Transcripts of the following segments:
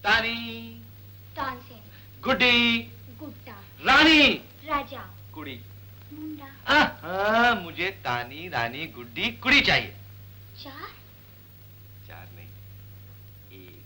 तानी, तानसेन, गुड्डी, गुड्डा, रानी, राजा, कुड़ी। मुंडा। मुझे तानी, रानी, गुड्डी, कुड़ी चाहिए। 4? 4 नहीं, 1।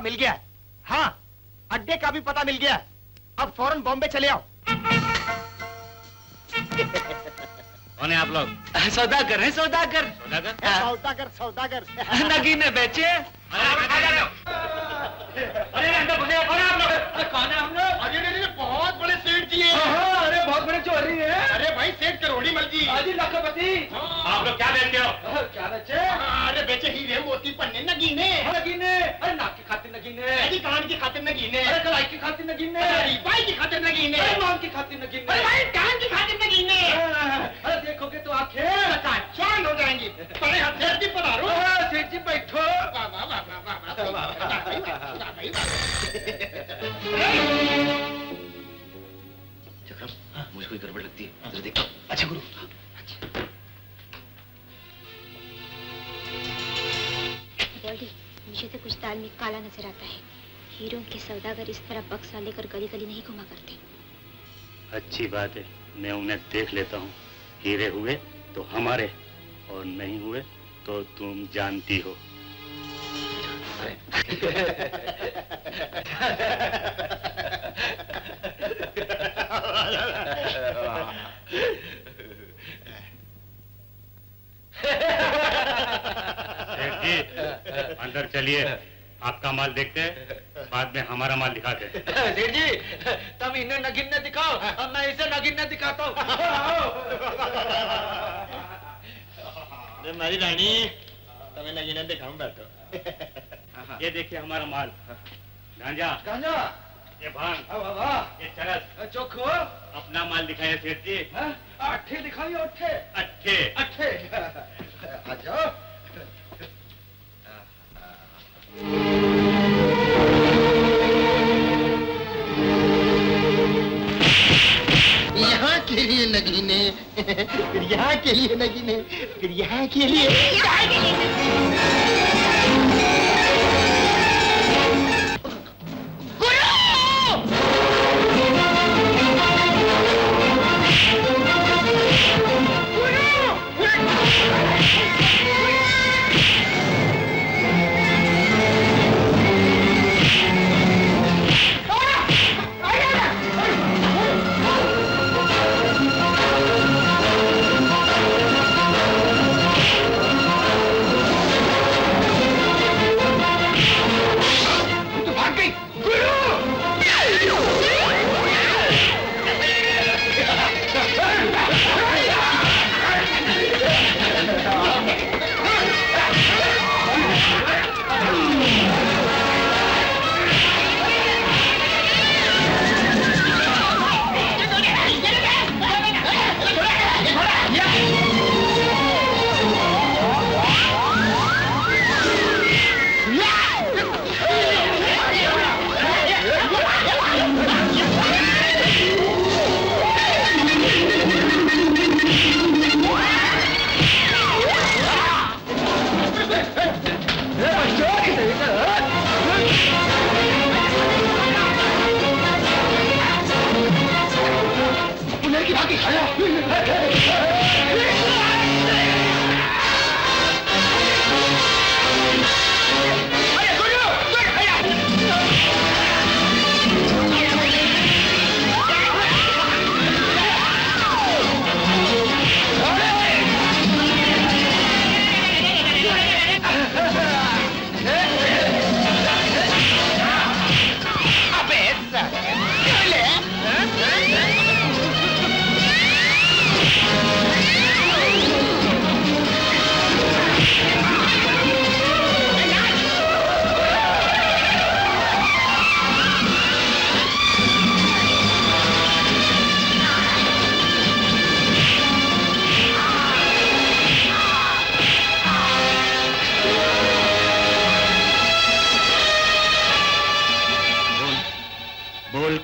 मिल गया है। हाँ, अड्डे का भी पता मिल गया है। अब फौरन बॉम्बे चले आओ। कौन है आप लोग? सौदागर हैं, सौदागर। सौदागर? सौदागर, सौदागर। नगीने बेचे। अरे अंदर घुसे, कौन है आप लोग? कौन है हम लोग? अरे बहुत बड़े सेठ जी हैं। अरे बहुत बड़े चोरी है। अरे भाई सेठ करोड़ी मल जी। अजी लखपति। आप लोग क्या बेचते हो? क्या बेचे? अरे बेचे हीरे मोती पन्ने नगीने। नगीने। अरे नाक की खातिर नगीने। अरे कान की खातिर नगीने। अरे कलाई की खातिर नगीने। अरे बाई की खातिर नगीने। अरे मांग की खातिर नगीने। अरे भाई कान की खातिर नगीने। अरे देखोगे तो आंखें चांद हो जाएंगी। बड़े हथियार की पधारो। सेठ जी बैठो। चक्रम, मुझे कोई गड़बड़ लगती है, जरा देखो। अच्छा गुरु। बॉडी, मुझे तो कुछ दाल में काला नजर आता है। हीरों के सौदागर इस तरह बक्सा लेकर गली गली नहीं घुमा करते। अच्छी बात है, मैं उन्हें देख लेता हूँ। हीरे हुए तो हमारे, और नहीं हुए तो तुम जानती हो। सेठ जी, अंदर चलिए, आपका माल देखते हैं, बाद में हमारा माल दिखाते हैं। सेठ जी, तुम इन्हें नगीने दिखाओ और मैं इसे नगीने दिखाता हूँ। मेरी रानी, तुम्हें नगीने दिखाऊं, बैठो। ये देखिए हमारा माल। गांजा, गांजा, ये भांग, ये चरस, चोखो, अपना माल दिखाइए सेठ जी। अट्ठे दिखाइए, अट्ठे। अच्छे अट्ठे। आ जाओ। यहाँ के लिए नगीने, फिर यहाँ के लिए नगीने, फिर यहाँ के लिए।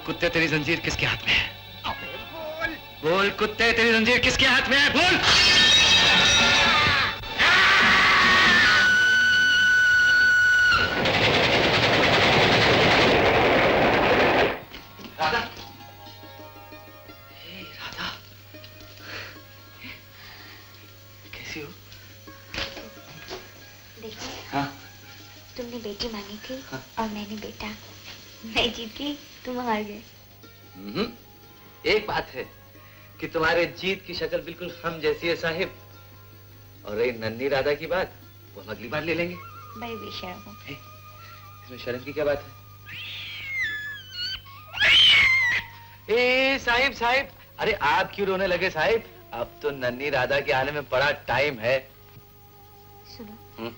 कुत्ते तेरी जंजीर किसके हाथ में है? अबे बोल। बोल कुत्ते तेरी जंजीर किसके हाथ में है? बोल। राधा, राधा, कैसी हो? देखिए, हाँ? तुमने बेटी मांगी थी हाँ। और मैंने बेटा। मैं जीत गई, तुम हार गए। एक बात है कि तुम्हारे जीत की शक्ल बिल्कुल हम जैसी है साहिब। और रही नन्ही राधा की बात, वो हम अगली बार ले लेंगे। बड़े बेशर्म हो। इसमें शर्म की क्या बात है? ए साहिब साहिब, अरे आप क्यों रोने लगे साहिब? अब तो नन्ही राधा के आने में बड़ा टाइम है। सुनो,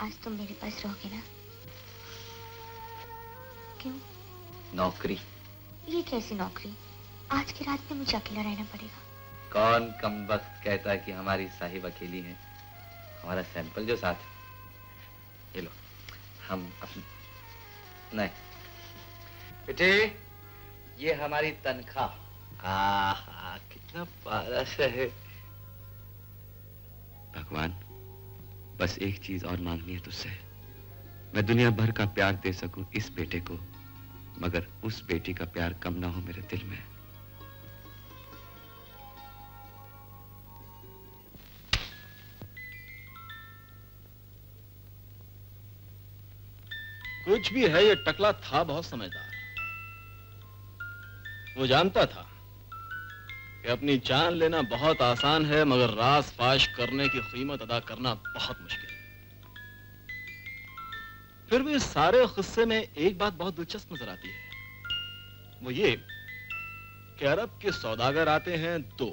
आज तुम मेरे पास रहोगे ना? क्यों? नौकरी। ये कैसी नौकरी? आज की रात में मुझे अकेला रहना पड़ेगा। कौन कमबख्त कहता है कि हमारी साहिब अकेली है? हमारा सैंपल जो साथ है, ये लो, हम अपनी नहीं बेटे, ये हमारी तनख्वाह। आहा, कितना पारस है। भगवान, बस एक चीज और मांगनी है तुझसे। मैं दुनिया भर का प्यार दे सकूं इस बेटे को, मगर उस बेटी का प्यार कम ना हो मेरे दिल में। कुछ भी है, ये टकला था बहुत समझदार। वो जानता था कि अपनी जान लेना बहुत आसान है, मगर राज फाश करने की कीमत अदा करना बहुत मुश्किल है। फिर भी इस सारे किस्से में एक बात बहुत दिलचस्प नजर आती है, वो ये कि अरब के सौदागर आते हैं 2,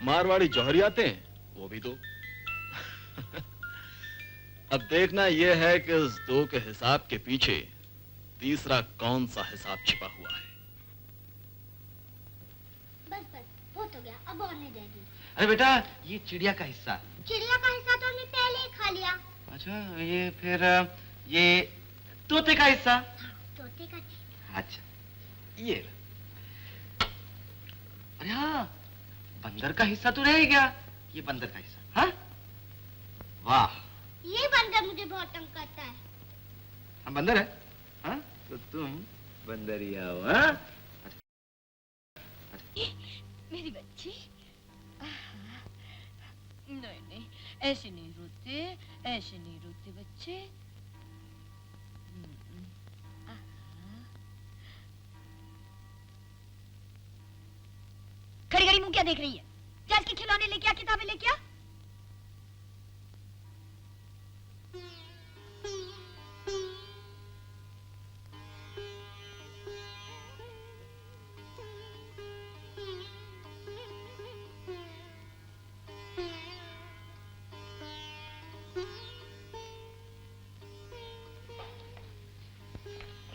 मारवाड़ी जौहरी आते हैं वो भी 2। अब देखना यह है कि इस 2 के हिसाब के पीछे तीसरा कौन सा हिसाब छिपा हुआ है। बस बस बहुत हो गया, अब और नहीं जाएगी। अरे बेटा, ये चिड़िया का हिस्सा। चिड़िया का हिस्सा तो हमने पहले ही खा लिया। अच्छा, ये फिर ये तोते का हिस्सा। तोते का। अच्छा, ये अरे हाँ, बंदर का हिस्सा तो रह ही गया। ये बंदर का हिस्सा। हाँ, वाह, ये बंदर मुझे बहुत तंग करता है। हम बंदर है? हाँ, तो तुम बंदरिया हो। हाँ, मेरी बच्ची। नहीं नहीं, ऐसे नहीं रोते, ऐसे नहीं रोते बच्चे। खड़ी खड़ी मुंह क्या देख रही है? जा इसके खिलौने लेके आ, किताबें लेके आ।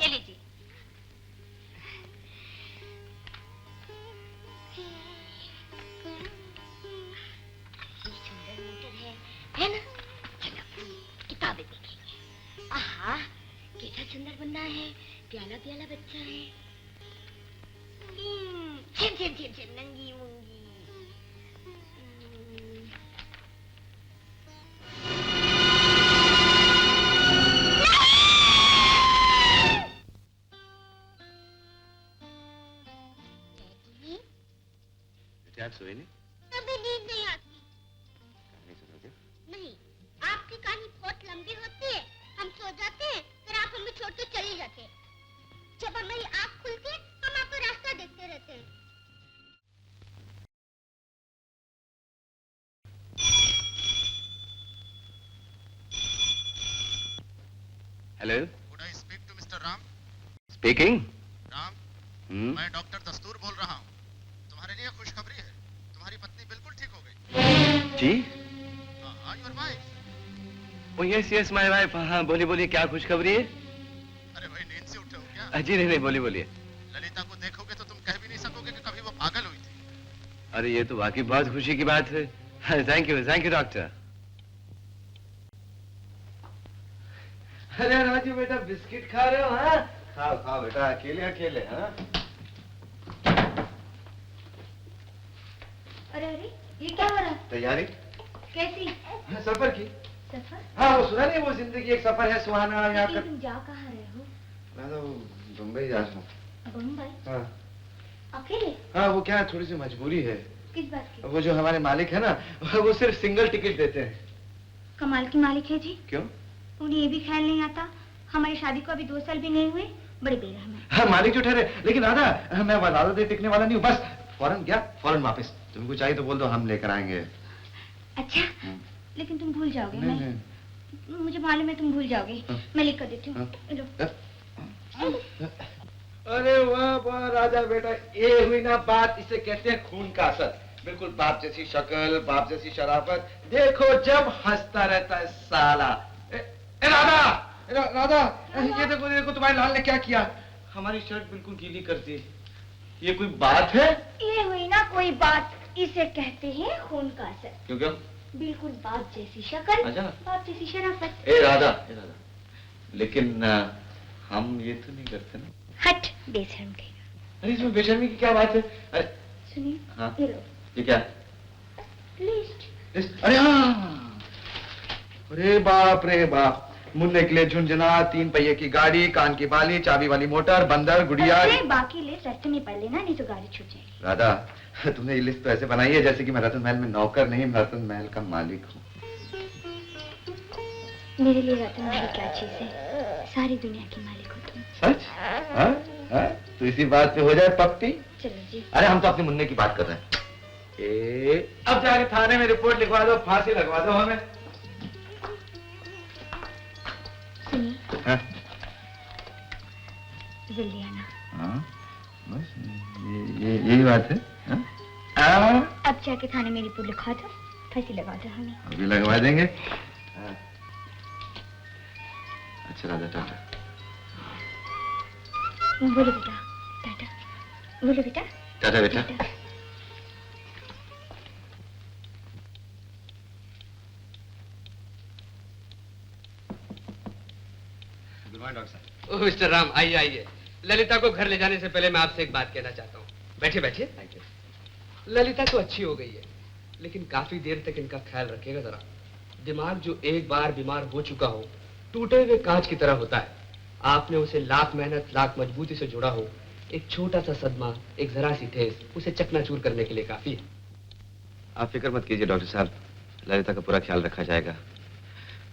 ये लीजिए। सुंदर मोटर है ना? चलो किताबें देखेंगे। आहा, कैसा सुंदर बन्ना है, प्याला प्याला बच्चा है। छिन छिन छिन छिन नंगी मुंगी। आप सोए नहीं? कभी नींद नहीं आती। कहानी सुनोगे? नहीं, आपकी कहानी बहुत लंबी होती है, हम सो जाते हैं, फिर आप हमें छोड़ के चले जाते हैं। जब हमारी आँख खुलती है, हम आपका रास्ता देखते रहते हैं। Hello, Could I speak to Mr. Ram? Speaking. Ram, मैं डॉक्टर दस्तूर बोल रहा हूँ। तुम्हारे लिए खुशखबरी है, तुम्हारी पत्नी बिल्कुल ठीक हो गई। जी? हाँ, your wife. O yes yes my wife. हाँ, बोलिए बोलिए, क्या खुशखबरी है? अरे भाई, नींद से उठे हो क्या? जी नहीं नहीं, बोलिए बोलिए। ललिता को देखोगे तो तुम कह भी नहीं सकोगे कि कभी वो पागल हुई थी। अरे ये तो वाकई बहुत खुशी की बात है। Thank you doctor. अरे राजू बेटा, बिस्किट खा रहे हो? हाँ, खाओ खाओ बेटा, अकेले अकेले। हाँ अरे अरे, ये क्या हो रहा है? तैयारी कैसी? सफर की। सफर? हाँ, वो सुना नहीं, वो जिंदगी एक सफर है सुहाना। यहाँ लेकिन कर तुम जा कहाँ रहे हो? मैं तो मुंबई जा रहा हूँ। बम्बई? हाँ अकेले? हाँ, वो क्या थोड़ी सी मजबूरी है। किस बात की? वो जो हमारे मालिक है ना, वो सिर्फ सिंगल टिकट देते हैं। कमाल की मालिक है जी। क्यों? उन्हें ये भी ख्याल नहीं आता हमारी शादी को अभी 2 साल भी नहीं हुए। बड़े बेरहम है। हाँ, मालिक जो ठहरे, लेकिन राधा मैं ज्यादा देर टिकने वाला नहीं हूँ। बस फौरन गया फौरन वापस। तुमको चाहिए तो बोल दो, हम लेकर आएंगे। अच्छा, लेकिन तुम भूल जाओगे। नहीं, मैं मुझे मालूम है तुम भूल जाओगे। मैं लिख कर देती हूँ। लो। अरे वाह वाह राजा बेटा, ये हुई ना बात, इसे कहते हैं खून का असर। बिल्कुल बाप जैसी शक्ल, बाप जैसी शराफत। देखो जब हंसता रहता है साला। राधा, राधा, ये देखो देखो तुम्हारे लाल ने क्या किया। हमारी शर्ट बिल्कुल गीली कर दी। ये कोई बात है? ये हुई ना कोई बात, इसे कहते हैं खून का असर। क्यों क्यों? बिल्कुल बाप जैसी शक्ल, अच्छा। बाप जैसी शराफत। ए राधा, लेकिन हम ये तो नहीं करते ना। हट बेशर्म कहेगा। अरे इसमें बेशर्मी की क्या बात है? अरे सुनिए। हाँ, ये लो ये क्या? लिस्ट। अरे हाँ, अरे बाप रे बाप, मुन्ने के लिए झुंझुना, 3 पहिए की गाड़ी, कान की बाली, चाबी वाली मोटर, बंदर, गुड़िया। अरे बाकी लिस्ट रास्ते में पढ़ लेना, नहीं तो गाड़ी छूट जाएगी। राधा, तुमने ये लिस्ट तो ऐसे बनाई है जैसे कि मैं रतन महल में नौकर नहीं, मैं रतन महल का मालिक हूँ। मेरे लिए रतन महल क्या चीज है? सारी दुनिया की मालिक हो तुम। सच? हाँ? हाँ? तो इसी बात पे हो जाए पप्पी। चलो जी। अरे हम तो अपने मुन्ने की बात कर रहे हैं। अब जाके थाने में रिपोर्ट लिखवा दो, फांसी लगवा दो हमें। सुनिए। हाँ? जल्दी आना। हाँ? बस यही बात है। हाँ? अब जाके थाने में रिपोर्ट लिखवा दो, फांसी लगा दो हमें। अभी लगवा देंगे। अच्छा राधा, टाटा। बोलो बेटा, टाटा। बोलो बेटा, टाटा बेटा। गुड मॉर्निंग डॉक्टर साहब। ओह मिस्टर राम, आइए आइए। ललिता को घर ले जाने से पहले मैं आपसे एक बात कहना चाहता हूँ। बैठिए बैठिए। Thank you. ललिता तो अच्छी हो गई है, लेकिन काफी देर तक इनका ख्याल रखिएगा जरा। दिमाग जो एक बार बीमार हो चुका हो, टूटे हुए कांच की तरह होता है। आपने उसे लाख मेहनत, लाख मजबूती से जोड़ा हो, एक छोटा सा सदमा, एक जरा सी ठेस उसे चकनाचूर करने के लिए काफी है। आप फिक्र मत कीजिए डॉक्टर साहब, ललिता का पूरा ख्याल रखा जाएगा।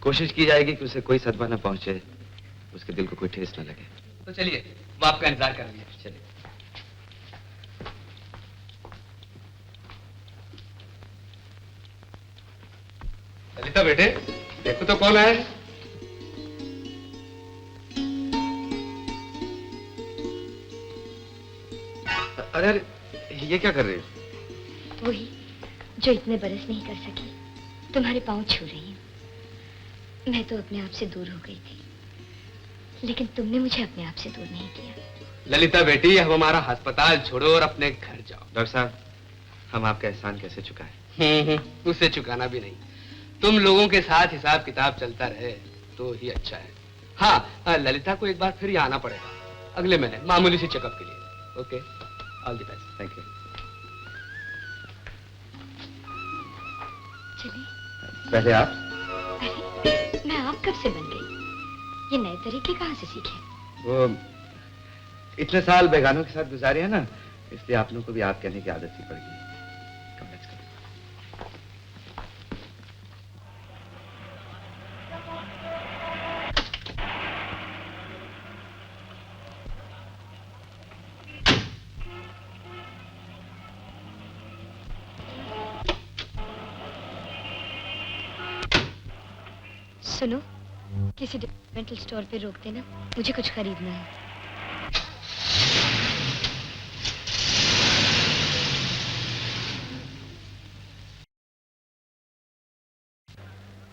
कोशिश की जाएगी कि उसे कोई सदमा न पहुंचे, उसके दिल को कोई ठेस न लगे। तो चलिए, वो आपका इंतजार कर रही है। चलिए। ललिता बेटे, देखो तो कौन आया है। अरे अरे, ये क्या कर रही हो? वही जो इतने बरस नहीं कर सकी, तुम्हारे पाँव छू रही हूँ। मैं तो अपने आप से दूर हो गई थी, लेकिन तुमने मुझे अपने आप से दूर नहीं किया। ललिता बेटी, अब हमारा अस्पताल छोड़ो और अपने घर जाओ। डॉक्टर साहब, हम आपका एहसान कैसे चुकाएं? उसे चुकाना भी नहीं। तुम लोगों के साथ हिसाब किताब चलता रहे तो ही अच्छा है। हाँ, ललिता को एक बार फिर यहाँ आना पड़ेगा अगले महीने, मामूली सी चेकअप के लिए। Okay, all the best. Thank you. चलिए। पहले आप। अरे, मैं आप कब से बन गई? ये नए तरीके कहाँ से सीखे? वो इतने साल बेगानों के साथ गुजारे हैं ना, इसलिए आप लोगों को भी आप कहने की आदत सी पड़ गई। Come, let's go. सुनो, किसी डिपार्टमेंटल स्टोर पे रोक देना, मुझे कुछ खरीदना है।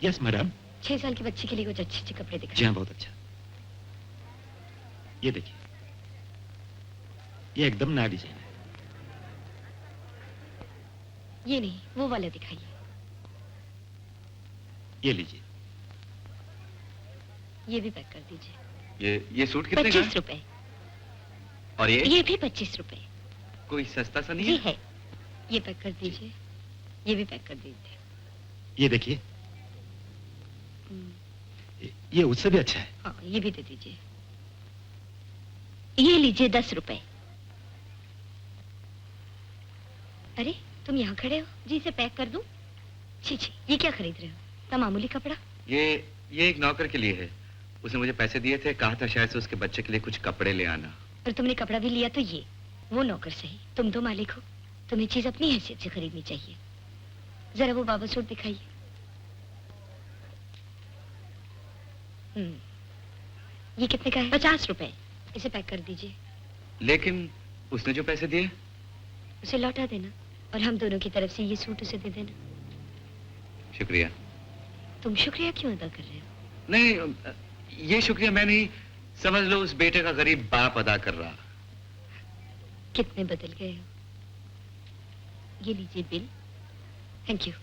Yes madam. 6 साल की बच्ची के लिए कुछ अच्छे अच्छे कपड़े दिखाओ। जी हाँ, बहुत अच्छा। ये देखिए, ये एकदम नया डिजाइन है। ये नहीं, वो वाला दिखाइए। ये लीजिए। ये भी पैक कर दीजिए। ये सूट कितने का? 25 रुपए। और ये भी 25 रुपए। कोई सस्ता सा नहीं जी है? है। ये पैक कर दीजिए। ये भी पैक कर दीजिए। ये देखिए, ये उससे भी अच्छा है। हाँ, ये भी दे दीजिए। ये लीजिए 10 रुपए। अरे तुम यहाँ खड़े हो, जी इसे पैक कर दूं? छी छी, ये क्या खरीद रहे हो? इतना मामूली कपड़ा। ये एक नौकर के लिए है। उसने मुझे पैसे दिए थे, कहा था शायद से उसके बच्चे के लिए कुछ कपड़े ले आना। और तुमने कपड़ा भी लिया तो ये वो नौकर सही, तुम तो मालिक हो, तुम्हें चीज अपनी हैसियत से खरीदनी चाहिए। जरा वो बाबा सूट दिखाइए। ये कितने का है? 50 रुपए। इसे पैक कर दीजिए। लेकिन उसने जो पैसे दिए उसे लौटा देना, और हम दोनों की तरफ से ये सूट उसे दे देना। शुक्रिया। तुम शुक्रिया क्यों अदा कर रहे हो? नहीं, ये शुक्रिया मैं नहीं, समझ लो उस बेटे का गरीब बाप अदा कर रहा। कितने बदल गए हो। ये लीजिए बिल। Thank you.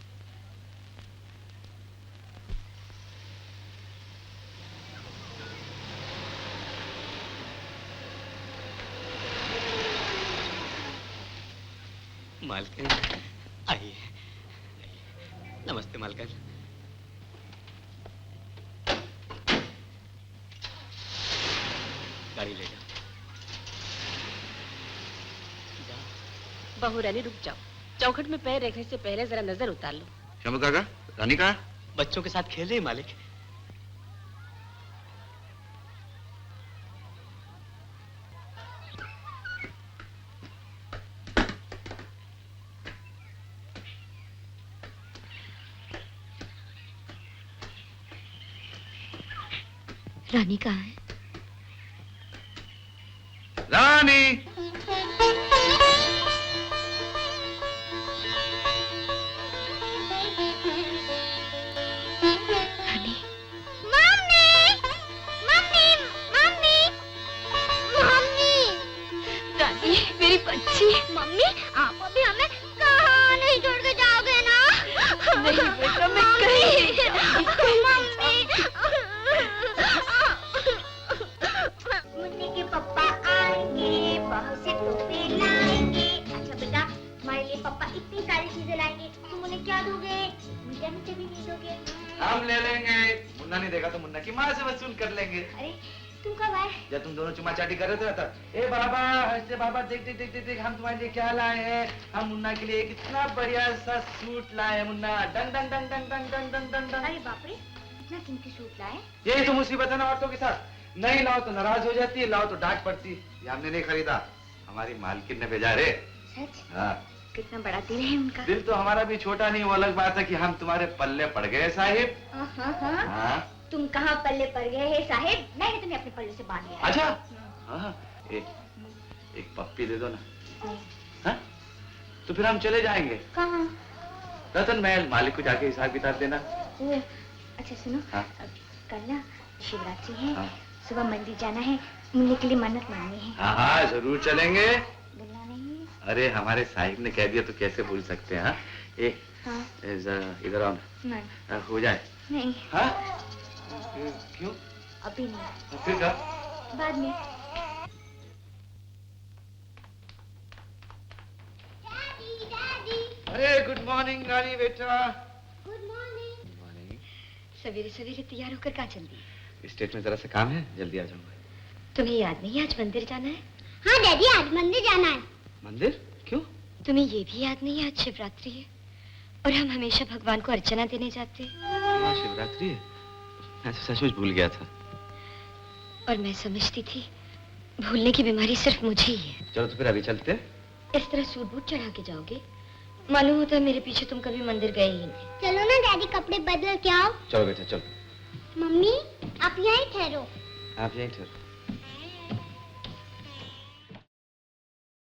मालकिन आइए। नमस्ते मालकिन। गाड़ी ले जाओ। बहू रानी रुक जाओ, चौखट में पैर रखने से पहले जरा नजर उतार लो। शंभू काका, रानी कहाँ? बच्चों के साथ खेल रहे हैं मालिक। रानी कहाँ है? Rani! Rani. Mummy, mummy, mummy, mummy. Rani मेरी बच्ची। मम्मी, आप अभी हमें कहाँ नहीं छोड़ के जाओगे ना? नहीं बेटा, मैं कहीं मम्मी। मुन्नी के पापा आएंगे, बहुत से तोहफे लाएंगे। अच्छा बेटा, हमारे लिए पापा इतनी सारी चीजें लाएंगे, तुम उन्हें क्या दोगे? मीठे मीठे भी नहीं दोगे? हम ले लेंगे। मुन्ना नहीं देगा तो मुन्ना की माँ से वसूल कर लेंगे। अरे तुम कब आए? जब तुम दोनों चुमा चाटी कर रहे थे ना, ए बाबा, हंसते बाबा, देख देख देख देख देख, हम तुम्हारे लिए क्या लाए हैं। हम मुन्ना के लिए कितना बढ़िया सा सूट लाए हैं। मुन्ना डंग डंग डंग डंग डंग डंग डंग डंग डंग। अरे बाप रे, इतना कीमती सूट लाए? यही तो मुसीबत है ना औरतों के साथ। नहीं लाओ तो नाराज हो जाती है, लाओ तो डांट पड़ती है। ये हमने नहीं खरीदा, हमारी मालकिन ने भेजा रे। सच? हाँ। कितना बड़ा दिल है उनका। दिल तो हमारा भी छोटा नहीं, वो अलग बात है कि हम तुम्हारे पल्ले पड़ गए साहिब। हाँ। तुम कहाँ पल्ले पड़ गए हैं साहिब? मैंने तुम्हें अपने पल्ले से बांध लिया। अच्छा। हाँ, एक पप्पी दे दो ना। हाँ? तो फिर हम चले जाएंगे। कहाँ? रतन महल। मालिक को जाके हिसाब किताब देना। अच्छा सुनो, हाँ? कल ना शिवरात्रि है। हाँ? सुबह मंदिर जाना है, मुन्नी के लिए मन्नत मांगनी है। हाँ हाँ, जरूर चलेंगे। बोलना नहीं। अरे हमारे साहिब ने कह दिया तो कैसे भूल सकते हैं। हाँ? इधर आओ ना। हो जाए। नहीं। हाँ? क्यों? अभी नहीं। फिर कब? बाद में। अरे गुड मॉर्निंग रानी बेटा। Good morning. मॉर्निंग। सवेरे सवेरे तैयार होकर कहाँ चल दी? स्टेट में जरा सा काम है, जल्दी आ जाऊंगा। तुम्हें याद नहीं आज मंदिर जाना है? हाँ डैडी, आज मंदिर जाना है। मंदिर? क्यों? तुम्हें ये भी याद नहीं आज शिवरात्रि है और हम हमेशा भगवान को अर्चना देने जाते हैं। हाँ, शिवरात्रि है। मैं तो सचमुच भूल गया था। और मैं समझती थी भूलने की बीमारी सिर्फ मुझे ही है। चलो तो फिर अभी चलते हैं। इस तरह सूट बूट चढ़ा के जाओगे? मालूम होता है मेरे पीछे तुम कभी मंदिर गए ही नहीं। चलो ना डैडी, कपड़े बदल के आओ। चलो बेटा चलो। मम्मी, आप यहीं ठहरो। आप यहीं ठहरो।